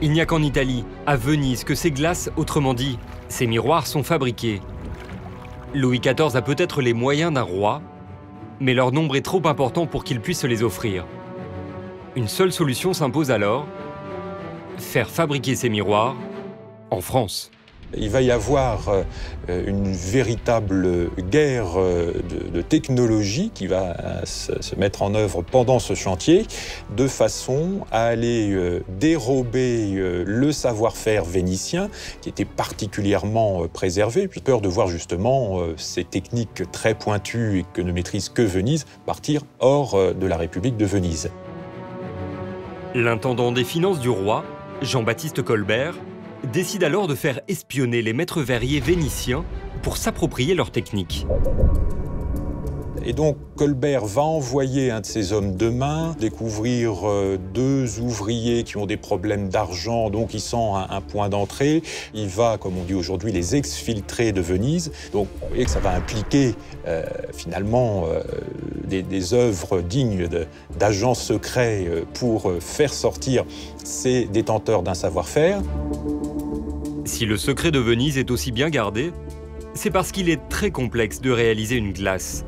A: il n'y a qu'en Italie, à Venise, que ces glaces, autrement dit, ces miroirs sont fabriqués. Louis XIV a peut-être les moyens d'un roi, mais leur nombre est trop important pour qu'il puisse se les offrir. Une seule solution s'impose alors, faire fabriquer ces miroirs en France.
D: Il va y avoir une véritable guerre de technologie qui va se mettre en œuvre pendant ce chantier, de façon à aller dérober le savoir-faire vénitien, qui était particulièrement préservé. J'ai peur de voir justement ces techniques très pointues et que ne maîtrise que Venise partir hors de la République de Venise.
A: L'intendant des finances du roi, Jean-Baptiste Colbert, décide alors de faire espionner les maîtres verriers vénitiens pour s'approprier leur technique.
D: Et donc Colbert va envoyer un de ses hommes de main découvrir deux ouvriers qui ont des problèmes d'argent, donc ils sont un point d'entrée. Il va, comme on dit aujourd'hui, les exfiltrer de Venise. Donc vous voyez que ça va impliquer finalement des œuvres dignes d'agents secrets pour faire sortir ces détenteurs d'un savoir-faire.
A: Si le secret de Venise est aussi bien gardé, c'est parce qu'il est très complexe de réaliser une glace.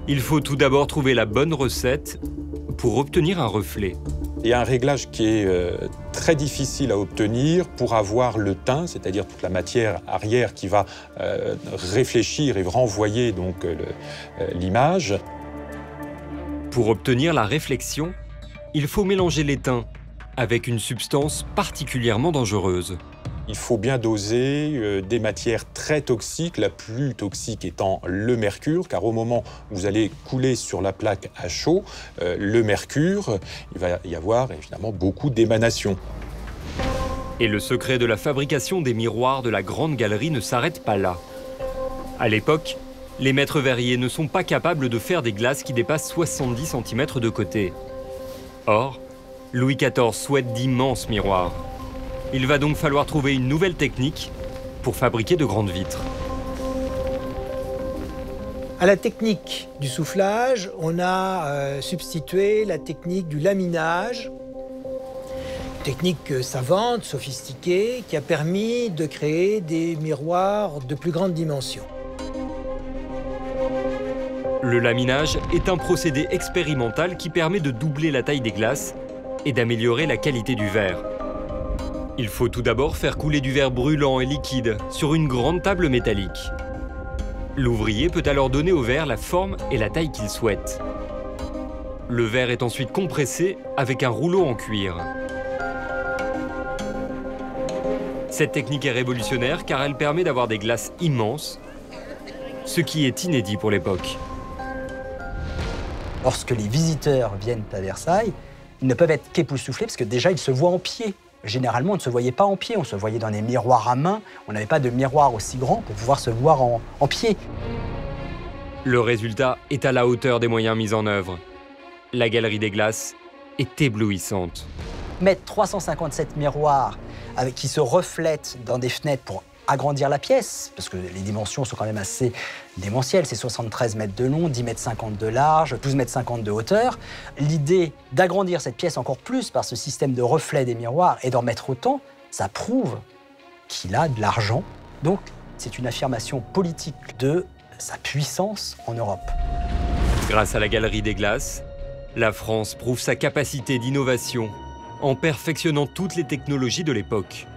A: Il faut tout d'abord trouver la bonne recette pour obtenir un reflet.
D: Il y a un réglage qui est très difficile à obtenir pour avoir le teint, c'est-à-dire toute la matière arrière qui va réfléchir et renvoyer donc l'image.
A: Pour obtenir la réflexion, il faut mélanger l'étain avec une substance particulièrement dangereuse.
D: Il faut bien doser des matières très toxiques, la plus toxique étant le mercure, car au moment où vous allez couler sur la plaque à chaud, le mercure, il va y avoir évidemment beaucoup d'émanations.
A: Et le secret de la fabrication des miroirs de la Grande Galerie ne s'arrête pas là. À l'époque, les maîtres verriers ne sont pas capables de faire des glaces qui dépassent 70 cm de côté. Or, Louis XIV souhaite d'immenses miroirs. Il va donc falloir trouver une nouvelle technique pour fabriquer de grandes vitres.
C: À la technique du soufflage, on a substitué la technique du laminage, technique savante, sophistiquée, qui a permis de créer des miroirs de plus grande dimension.
A: Le laminage est un procédé expérimental qui permet de doubler la taille des glaces et d'améliorer la qualité du verre. Il faut tout d'abord faire couler du verre brûlant et liquide sur une grande table métallique. L'ouvrier peut alors donner au verre la forme et la taille qu'il souhaite. Le verre est ensuite compressé avec un rouleau en cuir. Cette technique est révolutionnaire car elle permet d'avoir des glaces immenses, ce qui est inédit pour l'époque.
E: Lorsque les visiteurs viennent à Versailles, ils ne peuvent être qu'époustouflés parce que déjà, ils se voient en pied. Généralement, on ne se voyait pas en pied, on se voyait dans des miroirs à main. On n'avait pas de miroir aussi grand pour pouvoir se voir en pied.
A: Le résultat est à la hauteur des moyens mis en œuvre. La Galerie des Glaces est éblouissante.
E: Mettre 357 miroirs qui se reflètent dans des fenêtres pour agrandir la pièce, parce que les dimensions sont quand même assez démentielles, c'est 73 mètres de long, 10 mètres 50 de large, 12 mètres 50 de hauteur. L'idée d'agrandir cette pièce encore plus par ce système de reflet des miroirs et d'en mettre autant, ça prouve qu'il a de l'argent. Donc, c'est une affirmation politique de sa puissance en Europe.
A: Grâce à la Galerie des Glaces, la France prouve sa capacité d'innovation en perfectionnant toutes les technologies de l'époque.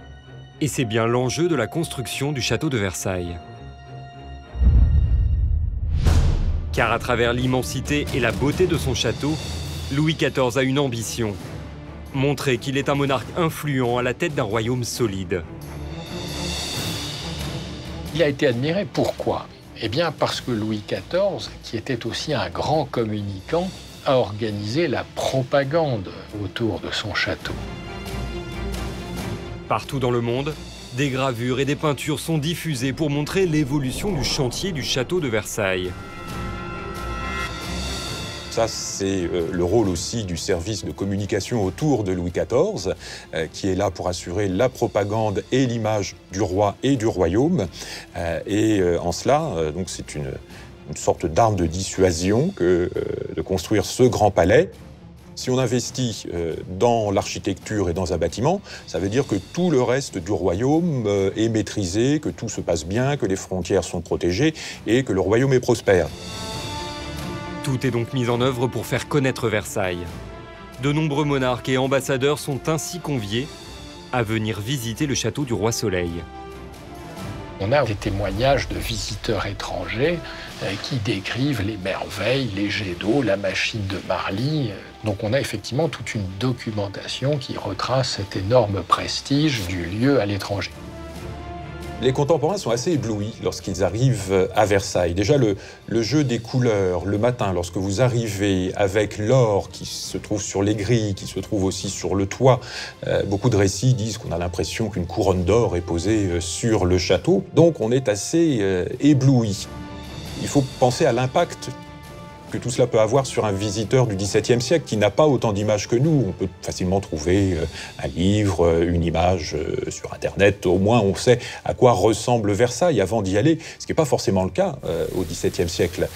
A: Et c'est bien l'enjeu de la construction du château de Versailles. Car à travers l'immensité et la beauté de son château, Louis XIV a une ambition. Montrer qu'il est un monarque influent à la tête d'un royaume solide.
F: Il a été admiré, pourquoi? Eh bien parce que Louis XIV, qui était aussi un grand communicant, a organisé la propagande autour de son château.
A: Partout dans le monde, des gravures et des peintures sont diffusées pour montrer l'évolution du chantier du château de Versailles.
D: Ça, c'est le rôle aussi du service de communication autour de Louis XIV, qui est là pour assurer la propagande et l'image du roi et du royaume. En cela, donc c'est une sorte d'arme de dissuasion que de construire ce grand palais. Si on investit dans l'architecture et dans un bâtiment, ça veut dire que tout le reste du royaume est maîtrisé, que tout se passe bien, que les frontières sont protégées et que le royaume est prospère.
A: Tout est donc mis en œuvre pour faire connaître Versailles. De nombreux monarques et ambassadeurs sont ainsi conviés à venir visiter le château du Roi Soleil.
F: On a des témoignages de visiteurs étrangers qui décrivent les merveilles, les jets d'eau, la machine de Marly. Donc on a effectivement toute une documentation qui retrace cet énorme prestige du lieu à l'étranger.
D: Les contemporains sont assez éblouis lorsqu'ils arrivent à Versailles. Déjà, le jeu des couleurs, le matin, lorsque vous arrivez avec l'or qui se trouve sur les grilles, qui se trouve aussi sur le toit, beaucoup de récits disent qu'on a l'impression qu'une couronne d'or est posée sur le château. Donc on est assez ébloui. Il faut penser à l'impact que tout cela peut avoir sur un visiteur du XVIIe siècle qui n'a pas autant d'images que nous. On peut facilement trouver un livre, une image sur Internet. Au moins, on sait à quoi ressemble Versailles avant d'y aller, ce qui n'est pas forcément le cas au XVIIe siècle.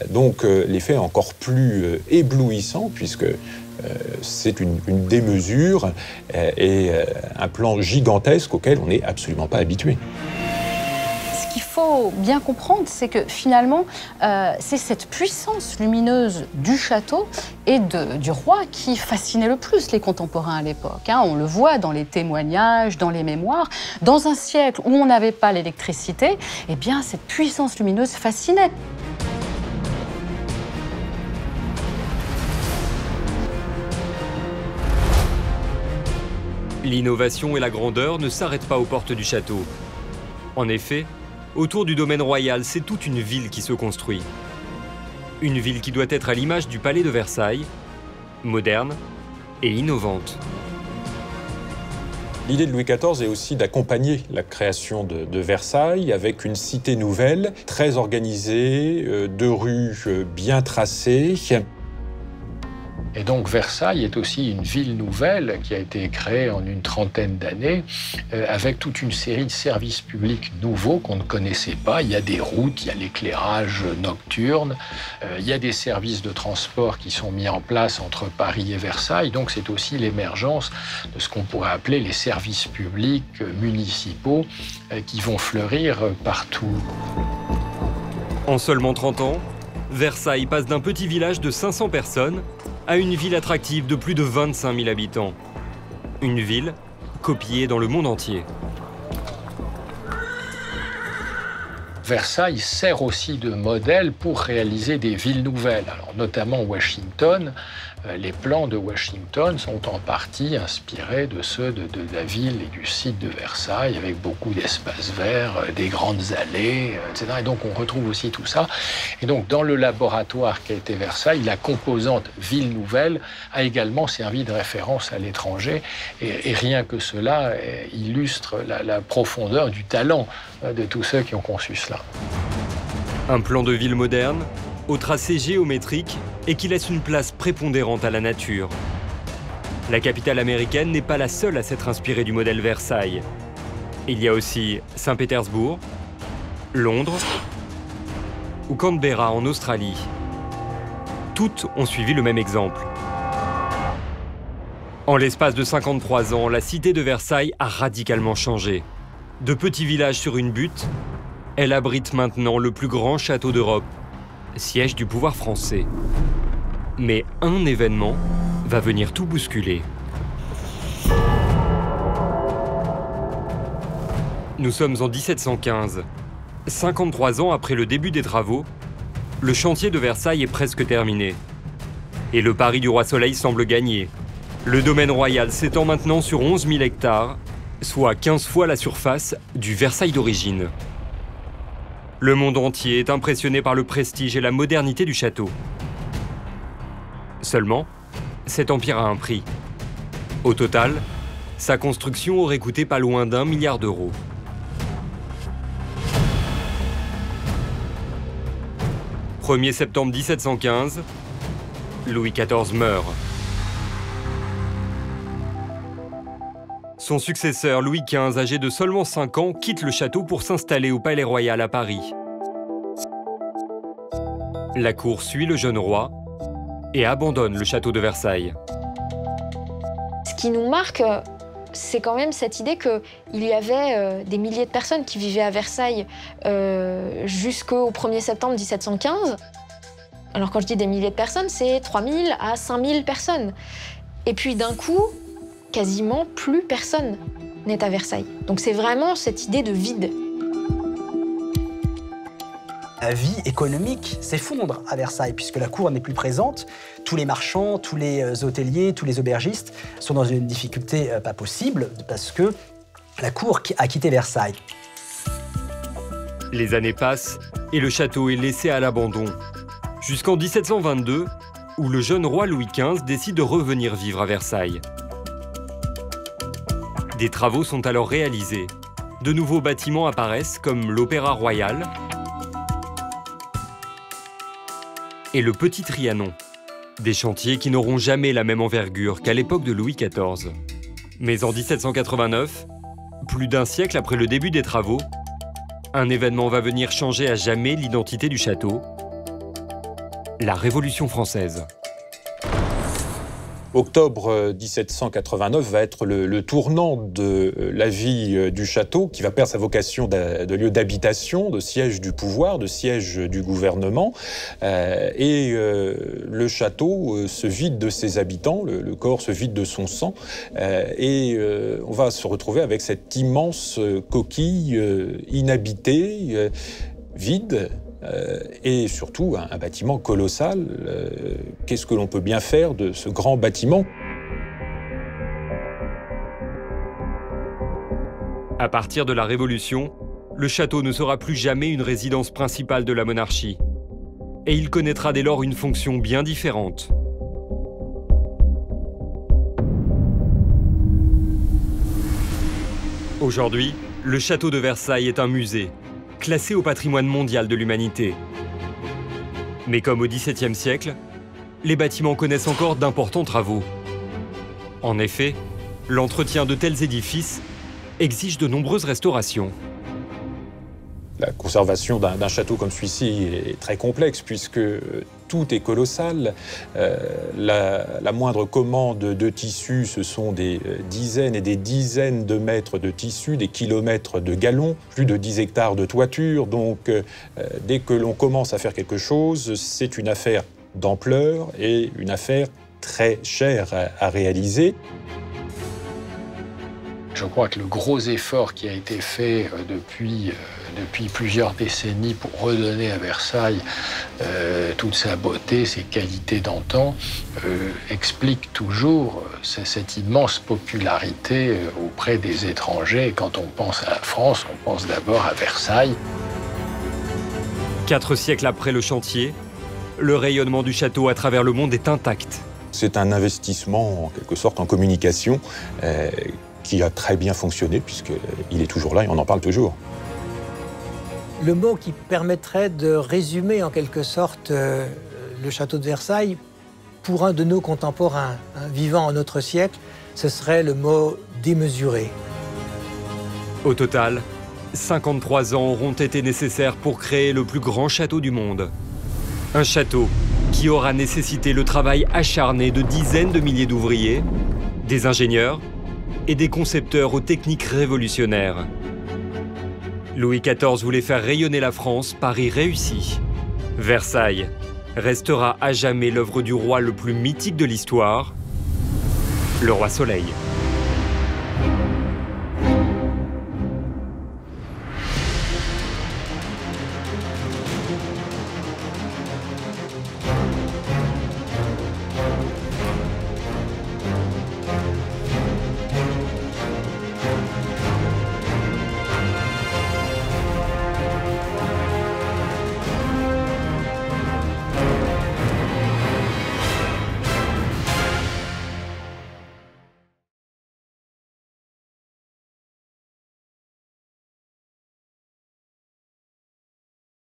D: Donc, l'effet est encore plus éblouissant puisque c'est une démesure et un plan gigantesque auquel on n'est absolument pas habitué.
B: Ce qu'il faut bien comprendre, c'est que finalement, c'est cette puissance lumineuse du château et du roi qui fascinait le plus les contemporains à l'époque. On le voit dans les témoignages, dans les mémoires. Dans un siècle où on n'avait pas l'électricité, eh bien, cette puissance lumineuse fascinait.
A: L'innovation et la grandeur ne s'arrêtent pas aux portes du château. En effet, autour du domaine royal, c'est toute une ville qui se construit. Une ville qui doit être à l'image du palais de Versailles, moderne et innovante.
D: L'idée de Louis XIV est aussi d'accompagner la création de Versailles avec une cité nouvelle, très organisée, de rues bien tracées.
F: Et donc Versailles est aussi une ville nouvelle qui a été créée en une trentaine d'années avec toute une série de services publics nouveaux qu'on ne connaissait pas. Il y a des routes, il y a l'éclairage nocturne, il y a des services de transport qui sont mis en place entre Paris et Versailles. Donc c'est aussi l'émergence de ce qu'on pourrait appeler les services publics municipaux qui vont fleurir partout.
A: En seulement 30 ans, Versailles passe d'un petit village de 500 personnes à une ville attractive de plus de 25 000 habitants. Une ville copiée dans le monde entier.
F: Versailles sert aussi de modèle pour réaliser des villes nouvelles. Alors, notamment Washington, les plans de Washington sont en partie inspirés de ceux de la ville et du site de Versailles, avec beaucoup d'espaces verts, des grandes allées, etc. Et donc on retrouve aussi tout ça. Et donc dans le laboratoire qu'a été Versailles, la composante ville nouvelle a également servi de référence à l'étranger. Et rien que cela illustre la profondeur du talent de tous ceux qui ont conçu cela.
A: Un plan de ville moderne, au tracé géométrique et qui laisse une place prépondérante à la nature. La capitale américaine n'est pas la seule à s'être inspirée du modèle Versailles. Il y a aussi Saint-Pétersbourg, Londres ou Canberra en Australie. Toutes ont suivi le même exemple. En l'espace de 53 ans, la cité de Versailles a radicalement changé. De petits villages sur une butte, elle abrite maintenant le plus grand château d'Europe, siège du pouvoir français. Mais un événement va venir tout bousculer. Nous sommes en 1715. 53 ans après le début des travaux, le chantier de Versailles est presque terminé. Et le pari du roi Soleil semble gagner. Le domaine royal s'étend maintenant sur 11 000 hectares, soit 15 fois la surface du Versailles d'origine. Le monde entier est impressionné par le prestige et la modernité du château. Seulement, cet empire a un prix. Au total, sa construction aurait coûté pas loin d'1 milliard d'euros. « 1er septembre 1715, Louis XIV meurt. Son successeur, Louis XV, âgé de seulement 5 ans, quitte le château pour s'installer au Palais Royal à Paris. La cour suit le jeune roi et abandonne le château de Versailles.
H: Ce qui nous marque, c'est quand même cette idée qu'il y avait des milliers de personnes qui vivaient à Versailles jusqu'au 1er septembre 1715. Alors quand je dis des milliers de personnes, c'est 3 000 à 5 000 personnes. Et puis d'un coup, quasiment plus personne n'est à Versailles. Donc c'est vraiment cette idée de vide.
E: La vie économique s'effondre à Versailles puisque la cour n'est plus présente. Tous les marchands, tous les hôteliers, tous les aubergistes sont dans une difficulté pas possible parce que la cour a quitté Versailles.
A: Les années passent et le château est laissé à l'abandon. Jusqu'en 1722, où le jeune roi Louis XV décide de revenir vivre à Versailles. Des travaux sont alors réalisés. De nouveaux bâtiments apparaissent comme l'Opéra Royal et le Petit Trianon. Des chantiers qui n'auront jamais la même envergure qu'à l'époque de Louis XIV. Mais en 1789, plus d'un siècle après le début des travaux, un événement va venir changer à jamais l'identité du château, la Révolution française.
D: Octobre 1789 va être le tournant de la vie du château, qui va perdre sa vocation de lieu d'habitation, de siège du pouvoir, de siège du gouvernement. Le château se vide de ses habitants, le corps se vide de son sang. On va se retrouver avec cette immense coquille inhabitée, vide. Et surtout un bâtiment colossal. Qu'est-ce que l'on peut bien faire de ce grand bâtiment ?
A: À partir de la Révolution, le château ne sera plus jamais une résidence principale de la monarchie. Et il connaîtra dès lors une fonction bien différente. Aujourd'hui, le château de Versailles est un musée, classé au patrimoine mondial de l'humanité. Mais comme au XVIIe siècle, les bâtiments connaissent encore d'importants travaux. En effet, l'entretien de tels édifices exige de nombreuses restaurations.
D: La conservation d'un château comme celui-ci est très complexe puisque tout est colossal. La moindre commande de tissu, ce sont des dizaines et des dizaines de mètres de tissu, des kilomètres de galons, plus de 10 hectares de toiture. Donc dès que l'on commence à faire quelque chose, c'est une affaire d'ampleur et une affaire très chère à réaliser.
F: Je crois que le gros effort qui a été fait depuis plusieurs décennies pour redonner à Versailles toute sa beauté, ses qualités d'antan, explique toujours cette immense popularité auprès des étrangers. Et quand on pense à la France, on pense d'abord à Versailles.
A: 4 siècles après le chantier, le rayonnement du château à travers le monde est intact.
D: C'est un investissement en quelque sorte en communication qui a très bien fonctionné puisqu'il est toujours là et on en parle toujours.
C: Le mot qui permettrait de résumer en quelque sorte le château de Versailles pour un de nos contemporains vivant en notre siècle, ce serait le mot démesuré.
A: Au total, 53 ans auront été nécessaires pour créer le plus grand château du monde. Un château qui aura nécessité le travail acharné de dizaines de milliers d'ouvriers, des ingénieurs et des concepteurs aux techniques révolutionnaires. Louis XIV voulait faire rayonner la France, pari réussi. Versailles restera à jamais l'œuvre du roi le plus mythique de l'histoire, le roi Soleil.